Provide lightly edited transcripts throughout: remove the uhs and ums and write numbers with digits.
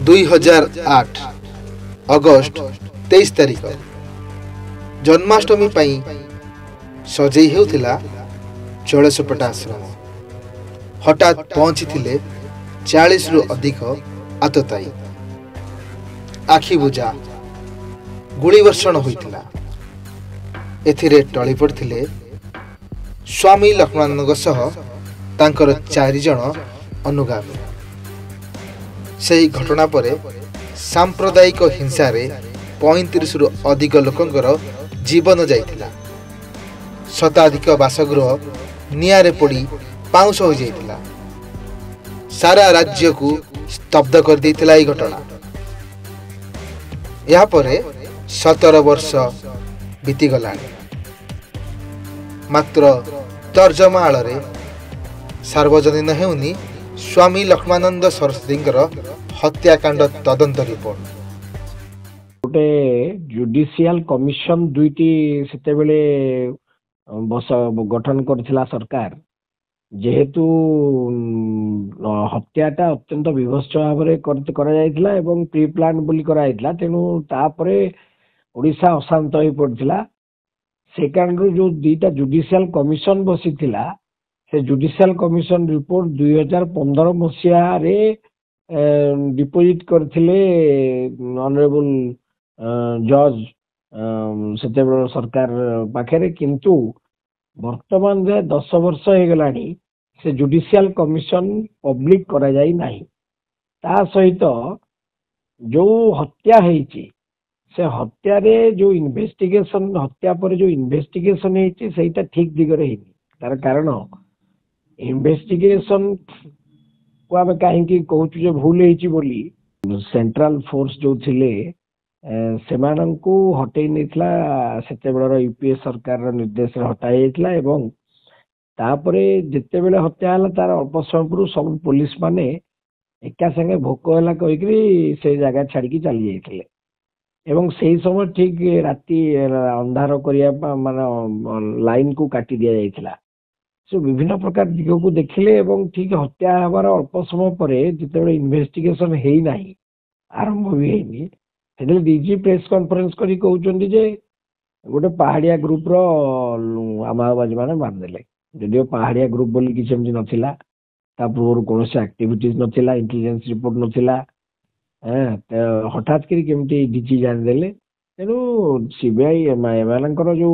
2008 August 23 तारिख जन्माष्टमी पाई सजई हेउथिला चौलेसपटा आश्रम। हठात पहुंची 40 रु अधिक आतताई आखि बुझा गुली वर्षण होइतिला। एथिरे टळी पड़थिले स्वामी लक्ष्मणानंद सह तांकर 4 जण अनुगामी। सही घटना पर सांप्रदायिक हिंसा रे 35 रु अधिक लोकंकर जीवन जाइतिला। शताधिक बासगृह नियारे पड़ी पाउंस हो जाइतिला। सारा राज्य को स्तब्ध कर देइतिला ई घटना। या परे 17 वर्ष बीती गलानी। मात्र तर्जमाल रे सार्वजनीन हेउनी स्वामी लक्ष्मणानंद सरस्वतींकर हत्याकांड तदंत रिपोर्ट। गोटे जुडिशियल कमिशन दुईटी सेते बेले गठन करथिला सरकार। जेहेतु हत्याटा अत्यंत विभत्स भाव में करा जायतिला एवं प्री प्लान बोली करा जायतिला, तेणु तापरे ओडिशा अशांत हो पड़थिला। से कारणरू जो दुईटा जुडिशियल कमिशन बसीथिला, से जुडिशियल कमिशन रिपोर्ट 2015 मसीहा रे डिपोजिट करथिले ऑनरेबल जज सेते सरकार पाखे। किंतु वर्तमान 10 वर्ष हो गलानी से जुडिशियल कमिशन पब्लिक करा जाई नाही। ता सहित जो हत्या हेची से हत्या रे जो इन्वेस्टिगेशन, हत्या पर जो इन्वेस्टिगेशन हेची सेटा ठीक दिगरे हेनी। तार कारण इन्वेस्टिगेशन को आम कहीं कहूँ जो भूल होती बोली सेंट्रल फोर्स जो थिले सेमानंकु हटई नेथला सेतेबेलर यूपीए सरकार निर्देश हटाई जाइतला। एवं तापरे जेते बेले हत्या हला तार अल्प समय पूर्व सब पुलिस माने एका संगे भोक हला कहिकरी से जगह छाड़ी चली जाइतले। एवं से समय ठीक राति अंधार करिया माने लाइन को काटी दिया जाइतला। सो विभिन्न प्रकार दिग को देखिले एवं ठीक हत्या हबार अल्प समय पर जिते इन्वेस्टिगेशन है ना आरंभ भी है से डीजी प्रेस कॉन्फ्रेंस करी कहउचंदी जे गोटे पहाड़िया ग्रुप रो आमाबाजी माने मारदेले। जदियो पहाड़िया ग्रुप बोली किसी एमती नथिला, ता पूर्व कौन एक्टिविटीज नथिला, इंटेलिजेंस रिपोर्ट नथिला। हठात करी केमती डीजी जानिदेले। तेणु सीबीआई एमानकर जो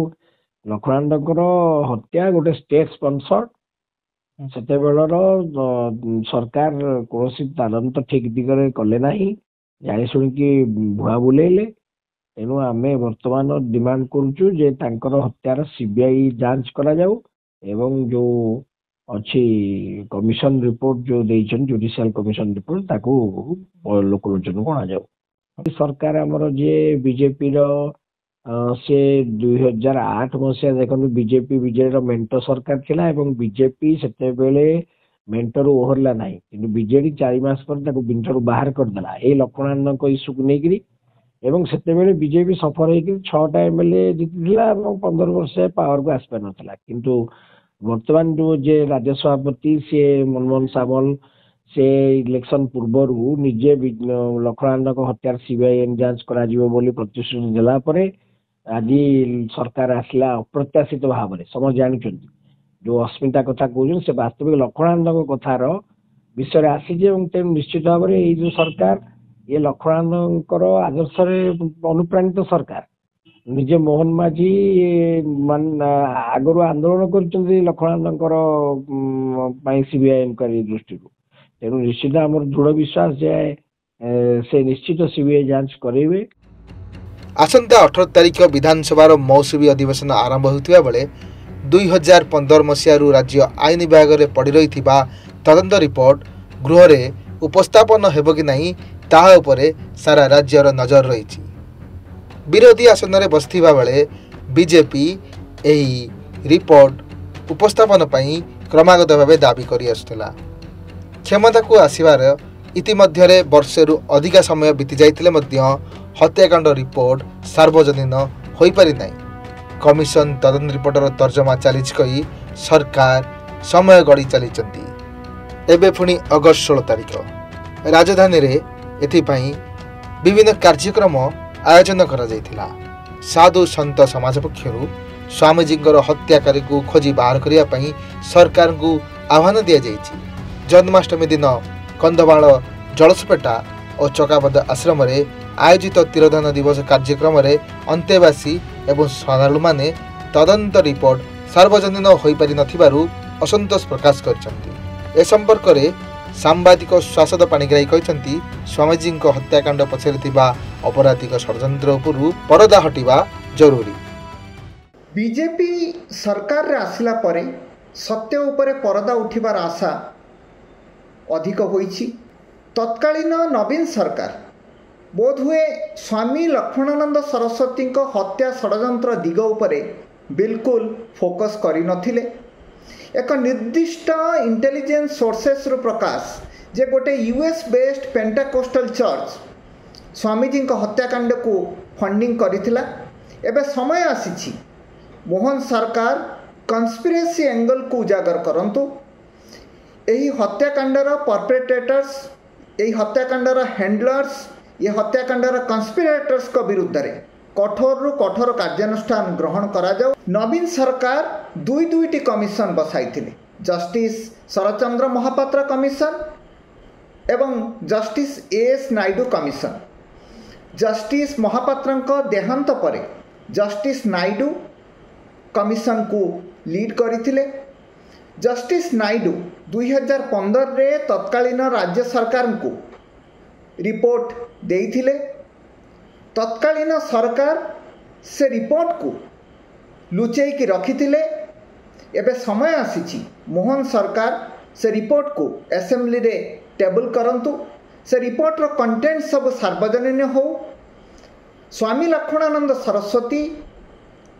लक्ष्मणानंदकर हत्या गोटे स्टेट स्पॉन्सर्ड सेते बेलर सरकार कौन तदंत ठीक दिगरे कले नाही, जानी शुणिकी भुआ बुलेले। तेणु आमे वर्तमान डिमांड करूचु जे तांकर हत्यार सीबीआई जांच करा जाऊ एवं जो अच्छी कमिशन रिपोर्ट जो देइछन जुडिशियल कमिशन रिपोर्ट ताकू लोकलोचन को आ जाऊ। सरकार हमर जे बीजेपी रो से 2008 मसीहा देखो बीजेपी विजय मेंटो सरकार थिला एवं बीजेपी सेते बेले मेंटर ओहरला नाही, किंतु बीजेडी 4 मास पर ताको मेंटर बाहर कर देला ए लक्ष्मणानंद को इश्यू को नेकरी। एवं सेते बेले बीजेपी सफर हेकि 6टा एमएलए जितिला एवं 15 वर्ष पावर को आसपा नथला। किंतु वर्तमान जो जे राज्य सभापति से मनमोहन सामल से इलेक्शन पूर्वर निजे लक्ष्मणानंद को हत्यार सीबीआई जांच करा जिवो बोली प्रतिश्रुति देला परे आज सरकार आसला अप्रत्याशित भाव में। समझ जानते जो अस्मिता कथा कहूँ से वास्तविक लक्ष्मणानंद कथार विषय आसी निश्चित भाव में ये जो सरकार ये लक्ष्मणानंद आदर्श अनुप्राणित सरकार। निजे मोहन माझी मान आगु आंदोलन कर लक्ष्मणानंद सीबीआई इनक्वारी दृष्टि। तेणु निश्चित आम दृढ़ विश्वास जाए से निश्चित सीबीआई जांच करेंगे। आसंता 18 तारिख विधानसभा मौसुमी अधिवेशन आरंभ होता बेले 2015 मसीह राज्य आईन विभाग में पड़ रही तदंत रिपोर्ट गृह रे उपस्थापन हेब कि नहीं ताहा उपरे सारा राज्यर नजर रही। विरोधी आसन में बसथिबा बेले बीजेपी एही रिपोर्ट उपस्थापन पई क्रमागत भाव दाबी करि आसुतला। क्षमता को आसिबार इतिमध्यरे वर्षेरु अधिक समय बीती जाइतिले मध्य हत्याकांड रिपोर्ट सार्वजनीन होई पारि नाही। कमिशन तदंत रिपोर्टर तर्जमा चलीच कही सरकार समय गड़ी चली। एबे पुणी अगस्ट 16 तारिख राजधानी रे एथिपाई विभिन्न कार्यक्रम आयोजन करा जायथिला। साधु संत समाज पक्षरु स्वामीजींकर हत्याकारी को खोजी बाहर करिया पई सरकार को आह्वान दिया जायछि। जन्माष्टमी दिन कंधमाल जलसपेटा और चकाबद आश्रम रे आयोजित तिरोधान दिवस कार्यक्रम रे अंतेवासी एवं श्रद्धालु माने तदंत रिपोर्ट सार्वजनीन होई पारि नथिबारु असंतोष प्रकाश करछन्ति। ए संपर्क रे सांबादिक श्वासद पाणिग्राही कहते स्वामीजी हत्याकांड पछरे थिबा अपराधिक षड्यंत्र उपरु परदा हटिबा जरूरी। बीजेपी सरकार रे आसिला परे सत्य उपरे परदा उठिबार आशा अधिक होईछि। तत्कालीन नवीन सरकार बोधहुए स्वामी लक्ष्मणानंद सरस्वती हत्या षड्यंत्र दिग उपरे बिल्कुल फोकस करि नथिले। एक निर्दिष्ट इंटेलिजेंस सोर्सेस रु प्रकाश जे गोटे यूएस बेस्ड पेंटाकोस्टल चर्च स्वामीजी हत्याकांड को फंडिंग करिथिला। एबे समय आसीछि मोहन सरकार कन्स्पिरेसी एंगल को उजागर करंतु। एही हत्याकांडर परपेट्रेटर्स, एही हत्याकांडर हैंडलर्स, ये हत्याकांडर कन्स्पिरेटर्स को विरुद्ध रे कठोर रु कठोर कार्यानुष्ठान ग्रहण करा जाऊ। नवीन सरकार दुईटी कमिशन बसाइथिले, जस्टिस शरचंद्र महापात्र कमिशन एवं justice AS Naidu commission. Justice महापात्रଙ୍କ देहांत परे जस्टिस नायडू कमिशन को लीड करथिले। जस्टिस नायडू 2015 रे तत्कालीन राज्य सरकार को रिपोर्ट देइथिले। तत्कालीन सरकार से रिपोर्ट को लुचेई की रखिथिले। एबे समय आसीछि मोहन सरकार से रिपोर्ट को असेंबली रे टेबल करंतु। से रिपोर्ट रो कंटेंट सब सार्वजनीन हो। स्वामी लक्ष्मणानंद सरस्वती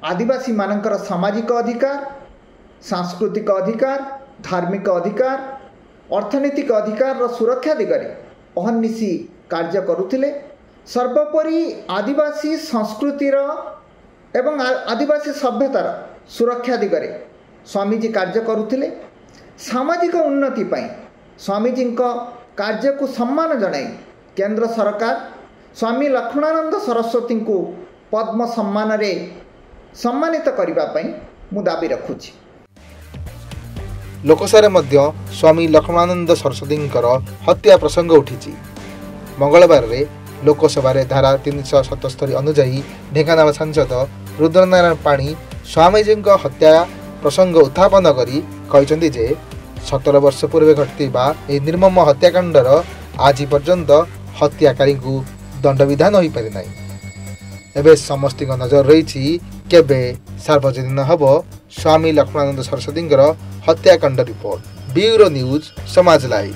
आदिवासी मानकर सामाजिक अधिकार, सांस्कृतिक अधिकार, धार्मिक अधिकार, अर्थनैतिक अधिकार रो सुरक्षा दिगरे अहर्निशी कार्य करुथिले। सर्वोपरि आदिवासी संस्कृतिर एवं आदिवासी सभ्यतार सुरक्षा दिगरे स्वामीजी कार्य करुथिले। सामाजिक उन्नति पाई स्वामीजी कार्य को सम्मान जणाई केंद्र सरकार स्वामी लक्ष्मणानंद सरस्वती को पद्म सम्मान रे सम्मानित करबा पई मु दाबी रखुछि। लोकसभा मध्य स्वामी लक्ष्मणानंद सरस्वतींकर हत्या प्रसंग उठिछि। मंगलवार रे लोकसभा रे धारा 377 अनुजाई ढेंकानाल सांसद रुद्रनारायण पाणी स्वामीजी हत्या प्रसंग उत्थापन करी कहते जे 17 वर्ष पूर्व घटिबा ए निर्मम हत्याकांडर आज पर्यंत हत्याकारी को दंडविधान हो पारि नाही। एबे समस्त नजर रही केबे सार्वजनीन हब स्वामी लक्ष्मणानंद सरस्वती हत्याकांड रिपोर्ट। ब्यूरो न्यूज समाज लाइव।